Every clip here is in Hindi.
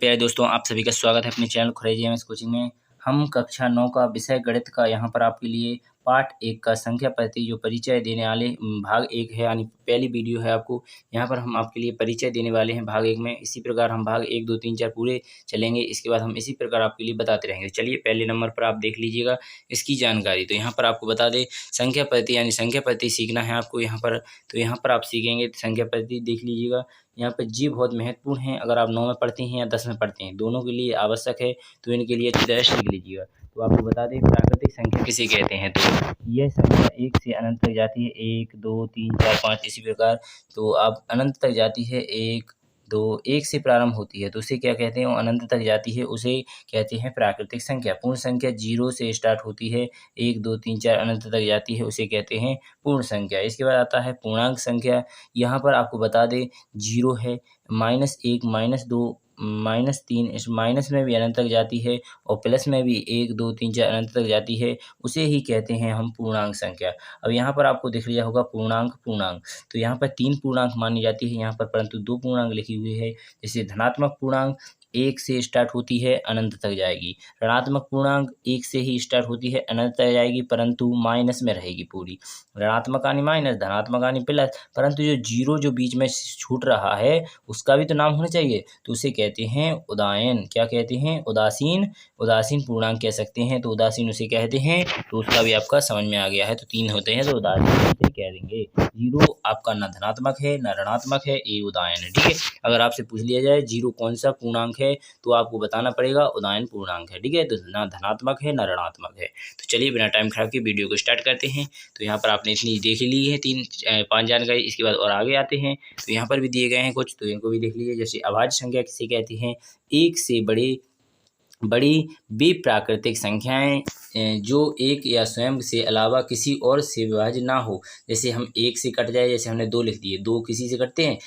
प्यारे दोस्तों, आप सभी का स्वागत है अपने चैनल क्रैजी एमएस कोचिंग में। हम कक्षा 9 का विषय गणित का यहाँ पर आपके लिए पाठ 1 का संख्या पद्धति जो परिचय देने वाले भाग 1 है, यानी पहली वीडियो है आपको। यहाँ पर हम आपके लिए परिचय देने वाले हैं भाग 1 में। इसी प्रकार हम भाग 1, 2, 3, 4 पूरे चलेंगे। इसके बाद हम इसी प्रकार आपके लिए बताते रहेंगे। चलिए पहले नंबर पर आप देख लीजिएगा इसकी जानकारी। तो यहाँ पर आपको बता दें, संख्या पद्धति यानी संख्या पद्धति सीखना है आपको यहाँ पर। तो यहाँ पर आप सीखेंगे संख्या पद्धति, देख लीजिएगा। यहाँ पर जी बहुत महत्वपूर्ण है। अगर आप 9 में पढ़ते हैं या 10 में पढ़ते हैं, दोनों के लिए आवश्यक है, तो इनके लिए अच्छी तरह सीख लीजिएगा। तो आपको बता दें प्राकृतिक संख्या किसे कहते हैं। तो यह संख्या 1 से अनंत तक जाती है, 1, 2, 3, 4, 5 इसी प्रकार। तो आप अनंत तक जाती है, 1, 2, 1 से प्रारंभ होती है तो उसे क्या कहते हैं, वो अनंत तक जाती है, उसे कहते हैं प्राकृतिक संख्या। पूर्ण संख्या 0 से स्टार्ट होती है, 1, 2, 3, 4 अनंत तक जाती है, उसे कहते हैं पूर्ण संख्या। इसके बाद आता है पूर्णांक संख्या। यहाँ पर आपको बता दें 0 है, -1, -2, -3, इस माइनस में भी अनंत तक जाती है और प्लस में भी 1, 2, 3, 4 अनंत तक जाती है, उसे ही कहते हैं हम पूर्णांक संख्या। अब यहाँ पर आपको दिख लिया होगा पूर्णांक। तो यहाँ पर 3 पूर्णांक मानी जाती है यहाँ पर, परंतु 2 पूर्णांक लिखी हुई है। जैसे धनात्मक पूर्णांक 1 से स्टार्ट होती है, अनंत तक जाएगी। ऋणात्मक पूर्णांक 1 से ही स्टार्ट होती है, अनंत तक जाएगी, परंतु माइनस में रहेगी पूरी। ऋणात्मक यानी माइनस, धनात्मक यानी प्लस, परंतु जो 0 जो बीच में छूट रहा है उसका भी तो नाम होना चाहिए, तो उसे कहते हैं उदायन। क्या कहते हैं? उदासीन पूर्णांक कह सकते हैं। तो उदासीन उसे कहते हैं, तो उसका भी आपका समझ में आ गया है। तो 3 होते हैं तो उदासीन उसे कह देंगे। 0 आपका न धनात्मक है न ऋणात्मक है, ये उदायन है। ठीक है, अगर आपसे पूछ लिया जाए 0 कौन सा पूर्णांक है, तो आपको बताना पड़ेगा उदायन पूर्णांक है। ठीक है, तो ना धनात्मक है ना ऋणात्मक है। तो चलिए बिना टाइम खराब के वीडियो को स्टार्ट करते हैं। तो यहाँ पर आपने इतनी देख ली है 3-5 जानकारी। इसके बाद और आगे आते हैं तो यहाँ पर भी दिए गए हैं कुछ, तो इनको भी देख लीजिए। जैसे अभाज्य संख्या किसे कहते हैं? 1 से बड़ी वे प्राकृतिक संख्याएं जो 1 या स्वयं से अलावा किसी और से विभाज्य ना हो। जैसे हम 1 से कट जाए, जैसे हमने 2 लिख दिए, 2 किसी से कटते हैं,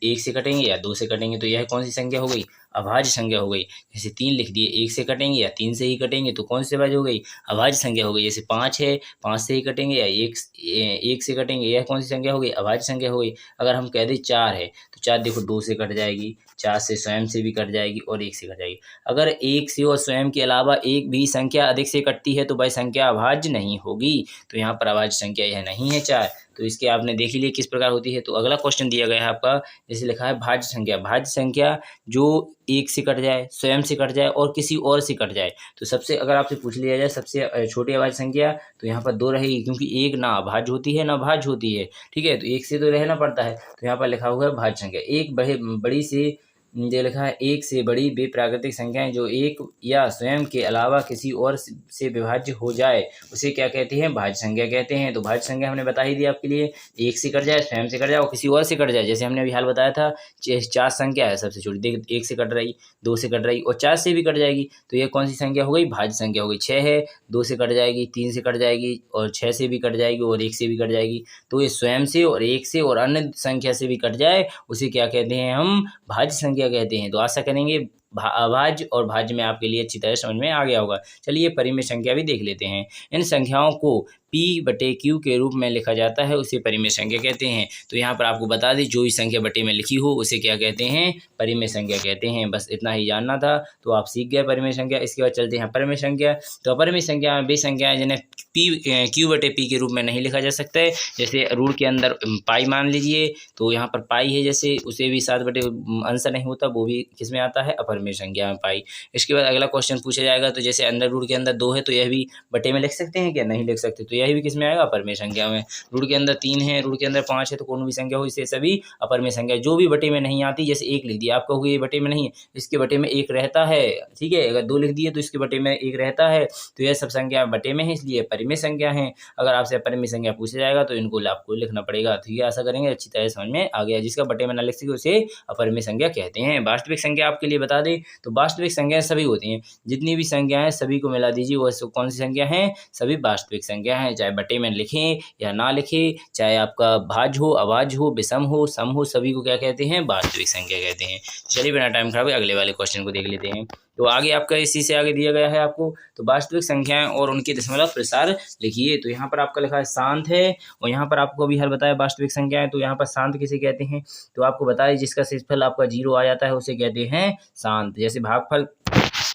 1 से कटेंगे या 2 से कटेंगे, तो यह कौन सी संख्या हो गई? अभाज्य संख्या हो गई। जैसे 3 लिख दिए, 1 से कटेंगे या 3 से ही कटेंगे, तो कौन सी अभाज्य हो गई? अभाज्य संख्या हो गई। जैसे 5 है, 5 से ही कटेंगे या 1 से कटेंगे, यह कौन सी संख्या हो गई? अभाज्य संख्या हो गई। अगर हम कह दें 4 है, तो 4 देखो 2 से कट जाएगी, 4 से स्वयं से भी कट जाएगी और 1 से कट जाएगी। अगर 1 से और स्वयं के अलावा एक भी संख्या अधिक से कटती है तो वह संख्या अभाज्य नहीं होगी। तो यहाँ पर अभाज्य संख्या यह नहीं है 4। तो इसके आपने देख ही लिया किस प्रकार होती है। तो अगला क्वेश्चन दिया गया है आपका, जैसे लिखा है भाज्य संख्या। भाज्य संख्या जो 1 से कट जाए, स्वयं से कट जाए और किसी और से कट जाए। तो सबसे अगर आपसे पूछ लिया जाए सबसे छोटी अभाज्य संख्या, तो यहाँ पर 2 रहेगी, क्योंकि 1 ना अभाज्य होती है ना भाज्य होती है। ठीक है, तो 1 से तो रहना पड़ता है। तो यहाँ पर लिखा हुआ है भाज्य संख्या। एक बड़ी से ये लिखा है 1 से बड़ी वे प्राकृतिक संख्याएं जो 1 या स्वयं के अलावा किसी और से विभाज्य हो जाए, उसे क्या कहते हैं? भाज्य संख्या कहते हैं। तो भाज्य संख्या हमने बता ही दिया आपके लिए, 1 से कट जाए, स्वयं से कट जाए और किसी और से कट जाए। जैसे हमने अभी हाल बताया था 4 संख्या है सबसे छोटी, देख 1 से कट रही, 2 से कट रही और 4 से भी कट जाएगी, तो ये कौन सी संख्या हो गई? भाज्य संख्या हो गई। 6 है, 2 से कट जाएगी, 3 से कट जाएगी और 6 से भी कट जाएगी और 1 से भी कट जाएगी। तो ये स्वयं से और 1 से और अन्य संख्या से भी कट जाए, उसे क्या कहते हैं? हम भाज्य संख्या कहते हैं। तो आशा करेंगे अभाज्य और भाज्य में आपके लिए अच्छी तरह समझ में आ गया होगा। चलिए परिमेय संख्या भी देख लेते हैं। इन संख्याओं को P/Q के रूप में लिखा जाता है, उसे परिमेय संख्या कहते हैं। तो यहाँ पर आपको बता दें जो भी संख्या बटे में लिखी हो उसे क्या कहते हैं? परिमेय संख्या कहते हैं। बस इतना ही जानना था, तो आप सीख गए परिमेय संख्या। इसके बाद चलते हैं अपरिमेय संख्या। तो अपरिमेय संख्या वे संख्याएं जिन्हें Q/P के रूप में नहीं लिखा जा सकता है। जैसे रूट के अंदर पाई मान लीजिए, तो यहाँ पर पाई है, जैसे उसे भी 7 बटे आंसर नहीं होता, वो भी किस में आता है? अपरिमेय संख्या में पाई। इसके बाद अगला क्वेश्चन पूछा जाएगा, तो जैसे अंदर रूट के अंदर 2 है, तो यह भी बटे में लिख सकते हैं क्या? नहीं लिख सकते, तो यह भी किस में आएगा? अपरिमेय संख्या में। रूट के अंदर 3 है, रूट के अंदर 5 है, तो कौन भी संख्या हो, इसे सभी अपरिमेय संख्या। जो भी बटे में नहीं आती, जैसे 1 लिख दिया, आप कहोगे ये बटे में नहीं है, इसके बटे में 1 रहता है। ठीक है, अगर 2 लिख दिए तो इसके बटे में 1 रहता है, तो यह सब संख्या बटे में है, इसलिए परिमेय संख्या है। अगर आपसे अपरिमेय संख्या पूछा जाएगा तो इनको आपको लिखना पड़ेगा। ठीक है, ऐसा करेंगे अच्छी तरह समझ में आ गया। जिसका बटे में न लिख सके उसे अपरिमेय संख्या कहते हैं। वास्तविक संख्या आपके लिए बता दें, तो वास्तविक संख्याएं सभी होती हैं, जितनी भी संख्या है सभी को मिला दीजिए, वो कौन सी संख्या है? सभी वास्तविक संख्या है। चाहे बटे में लिखें या ना लिखें, चाहे आपका भाज्य हो, अभाज्य हो, विषम हो, सम हो, सभी को क्या कहते हैं? वास्तविक संख्या कहते हैं। चलिए बिना टाइम खराब अगले वाले क्वेश्चन को देख लेते हैं। तो आगे आपका इसी से आगे दिया गया है आपको, तो वास्तविक संख्याएं और उनके दशमलव प्रसार लिखिए। तो यहाँ पर आपका लिखा है शांत है, और यहाँ पर आपको अभी हल बताया वास्तविक संख्याएं। तो यहाँ पर शांत किसे कहते हैं? तो आपको बताया जिसका शेषफल आपका 0 आ जाता है उसे कहते हैं शांत। अशांत। जैसे भागफल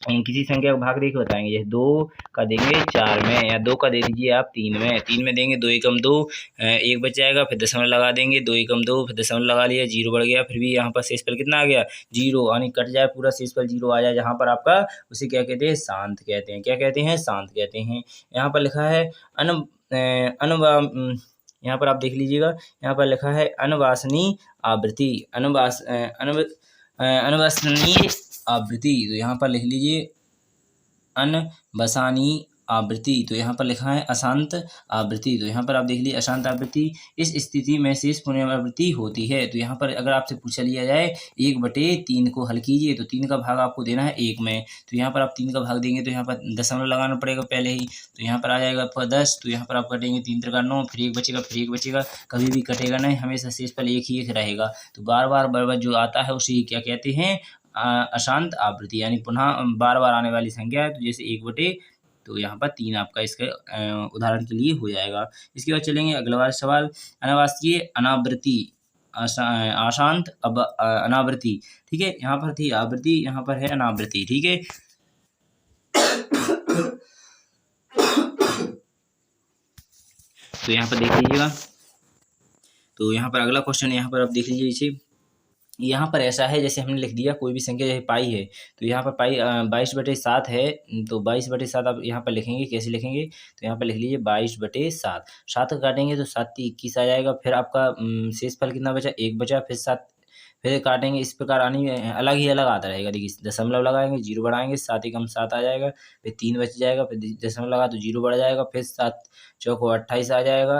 किसी संख्या का भाग देके बताएंगे, जैसे 2 का देंगे 4 में, या 2 का दे दीजिए आप 3 में। 3 में देंगे 2 एकम 2, 1 बच जाएगा, फिर दशमलव लगा देंगे, 2 एकम 2, फिर दशमलव लगा लिया, 0 बढ़ गया, फिर भी यहाँ पर शेषफल कितना आ गया 0, यानी कट जाए पूरा शेषफल 0 आ जाए जहाँ पर आपका, उसे क्या कहते हैं शांत कहते हैं। क्या कहते हैं? शांत कहते हैं। यहाँ पर लिखा है यहाँ पर आप देख लीजिएगा, यहाँ पर लिखा है अनवासनीय आवृत्ति, अनवासनीय आवृत्ति, तो यहाँ पर लिख लीजिए अनवसानी आवृत्ति, तो यहाँ पर लिखा है अशांत आवृत्ति। तो यहाँ पर आप देख लीजिए अशांत आवृत्ति, इस स्थिति में शेष पुनरावृत्ति होती है। तो यहाँ पर अगर आपसे पूछा लिया जाए 1/3 को हल कीजिए, तो 3 का भाग आपको देना है 1 में, तो यहाँ पर आप 3 का भाग देंगे तो यहाँ पर दशमलव लगाना पड़ेगा पहले ही, तो यहाँ पर आ जाएगा आपका 10, तो यहाँ पर आप कटेंगे 3 त्रिका 9, फिर 1 बचेगा, फिर 1 बचेगा, कभी भी कटेगा नहीं, हमेशा शेषफल एक ही एक रहेगा। तो बार बार जो आता है उसे क्या कहते हैं? अशांत आवृत्ति, यानी पुनः बार बार आने वाली संख्या है। तो जैसे 1/, तो यहाँ पर 3 आपका इसके उदाहरण के लिए हो जाएगा। इसके बाद चलेंगे अगला वाला सवाल, अनावश्यकीय अनावृत्ति, अशांत अनावृत्ति, ठीक है। यहाँ पर थी आवृत्ति, यहाँ पर है अनावृत्ति, ठीक है। तो यहाँ पर देख लीजिएगा, तो यहाँ पर अगला क्वेश्चन यहाँ पर आप देख लीजिए, इसे यहाँ पर ऐसा है, जैसे हमने लिख दिया कोई भी संख्या जैसे पाई है, तो यहाँ पर पाई 22/7 है, तो 22/7 आप यहाँ पर लिखेंगे, कैसे लिखेंगे? तो यहाँ पर लिख लीजिए 22/7, 7 का काटेंगे तो 7 × 21 आ जाएगा, फिर आपका शेषफल कितना बचा? 1 बचा, फिर 7, फिर काटेंगे, इस प्रकार आनी अलग ही अलग आता रहेगा। देखिए दशमलव लगाएंगे, 0 बढ़ाएंगे, 7 एकम 7 आ जाएगा, फिर 3 बच जाएगा, फिर दशमलव लगा तो 0 बढ़ जाएगा, फिर 7 चौको 28 आ जाएगा,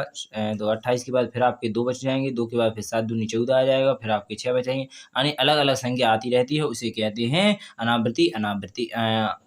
तो 28 के बाद फिर आपके 2 बच जाएंगे, 2 के बाद फिर 7 दूनी 14 आ जाएगा, फिर आपके 6 बचेंगे, यानी अलग अलग संख्या आती रहती है, उसे कहते हैं अनावृत्ति।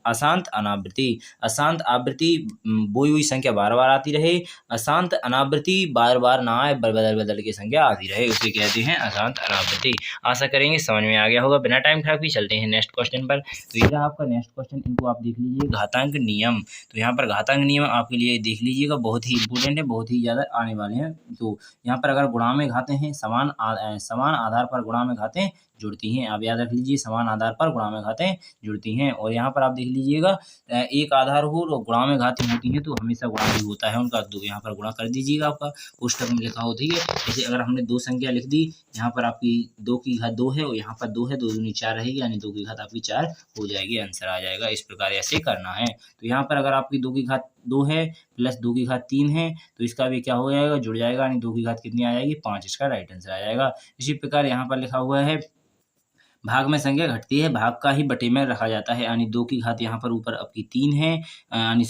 अशांत अनावृत्ति। अशांत आवृत्ति वही हुई संख्या बार बार आती रहे, अशांत अनावृत्ति बार बार ना आए, बदल बदल के संख्या आती रहे, उसे कहते हैं अशांत अनावृत्ति। आशा करेंगे समझ में आ गया होगा। बिना टाइम खराब किए चलते हैं नेक्स्ट क्वेश्चन पर। तो ये आपका नेक्स्ट क्वेश्चन, इनको आप देख लीजिए, घातांक नियम। तो यहाँ पर घातांक नियम आपके लिए देख लीजिएगा, बहुत ही इंपॉर्टेंट है, बहुत ही ज़्यादा आने वाले हैं। तो यहाँ पर अगर गुणा में घाते हैं, समान आधार पर गुणा में घातें जुड़ती हैं, आप याद रख लीजिए, समान आधार पर गुणा में घातें जुड़ती हैं। और यहाँ पर आप देख लीजिएगा, एक आधार हो और गुणा में घातें होती हैं, तो हमेशा गुणा ही होता है उनका, तो यहाँ पर गुणा कर दीजिएगा, आपका पुस्तक में लिखा हो, ठीक है। जैसे अगर हमने 2 संख्या लिख दी, यहाँ पर आपकी 2 की घात 2 है और यहाँ पर 2 है, 2 दूनी 4 रहेगी, यानी 2 की घात आपकी 4 हो जाएगी, आंसर आ जाएगा। इस प्रकार ऐसे करना है। तो यहाँ पर अगर आपकी 2 की घात 2 है प्लस 2 की घात 3 है, तो इसका भी क्या हो जाएगा? जुड़ जाएगा, यानी 2 की घात कितनी आ जाएगी? 5, इसका राइट आंसर आ जाएगा। इसी प्रकार यहाँ पर लिखा हुआ है, भाग में संख्या घटती है, भाग का ही बटे में रखा जाता है, यानी 2 की घात यहाँ पर ऊपर आपकी 3 है, यानी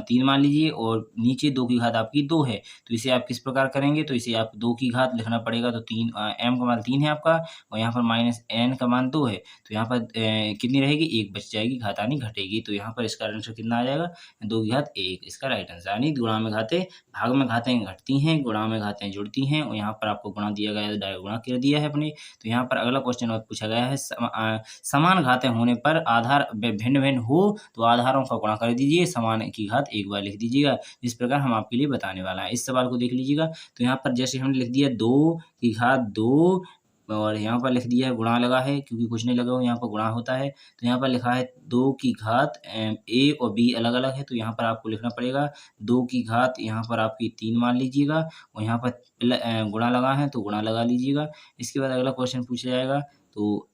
3 मान लीजिए, और नीचे 2 की घात आपकी 2 है। तो इसे आप किस प्रकार करेंगे? तो इसे आप 2 की घात लिखना पड़ेगा, तो 3 m का मान 3 है आपका, और यहाँ पर माइनस n का मान 2 है, तो यहाँ पर कितनी रहेगी? 1 बच जाएगी, घात यानी घटेगी, तो यहाँ पर इसका आंसर कितना आ जाएगा? 2 की घात 1, इसका राइट आंसर। यानी गुणा में घातें, भाग में घातें घटती हैं, गुणा में घातें जुड़ती हैं, और यहाँ पर आपको गुणा दिया गया है, डायरेक्ट गुणा कर दिया है अपने। तो यहाँ पर अगला क्वेश्चन और पूछा गया है, समान घातें होने पर आधार भिन्न भिन्न हो तो आधारों का गुणा कर दीजिए, समान की घात एक बार लिख दीजिएगा। इस प्रकार हम आपके लिए बताने वाला है। इस सवाल को देख लीजिएगा, तो यहाँ पर जैसे हमने लिख दिया 2 की घात 2, और यहाँ पर लिख दिया है गुणा लगा है, क्योंकि कुछ नहीं लगा हो, यहाँ पर गुणा होता है। तो यहाँ पर लिखा है 2 की घात ए और बी अलग अलग है, तो यहाँ पर आपको लिखना पड़ेगा 2 की घात, यहाँ पर आपकी 3 मान लीजिएगा, और यहाँ पर गुणा लगा है तो गुणा लगा लीजिएगा। इसके बाद अगला क्वेश्चन पूछा जाएगा, तो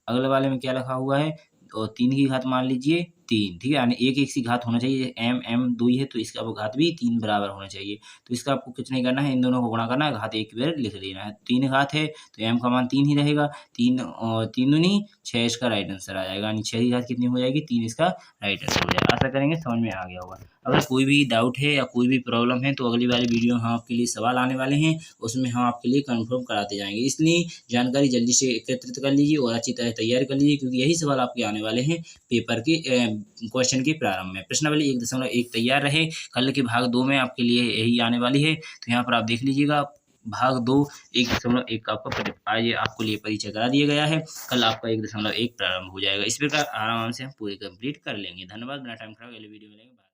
अगले वाले में क्या लिखा हुआ है? तो 3 की घात मान लीजिए 3, ठीक है, यानी एक सी घात होना चाहिए, m 2 ही है तो इसका घात भी 3 बराबर होना चाहिए। तो इसका आपको कुछ नहीं करना है, इन दोनों को गुणा करना है, घात एक बार लिख देना है। 3 घात है तो m का मान 3 ही रहेगा, 3 और 3 दूनी 6, इसका राइट आंसर आ जाएगा, यानी 6 की घात कितनी हो जाएगी? 3, इसका राइट आंसर हो जाएगा। आशा करेंगे समझ में आ गया होगा। अगर कोई भी डाउट है या कोई भी प्रॉब्लम है, तो अगली वाली वीडियो में हम आपके लिए सवाल आने वाले हैं, उसमें हम आपके लिए कंफर्म कराते जाएंगे। इसलिए जानकारी जल्दी से एकत्रित कर लीजिए और अच्छी तरह तैयार कर लीजिए, क्योंकि यही सवाल आपके आने वाले हैं पेपर के क्वेश्चन के प्रारंभ में। प्रश्नावली 1.1 तैयार रहे, कल के भाग 2 में आपके लिए यही आने वाली है। तो यहाँ पर आप देख लीजिएगा, भाग 2 1.1 का आपका आज आपको लिए परिचय करा दिया गया है, कल आपका 1.1 प्रारंभ हो जाएगा। इस प्रकार आराम से हम पूरे कंप्लीट कर लेंगे। धन्यवाद। बिना टाइम खराब अगले वीडियो में मिलेंगे।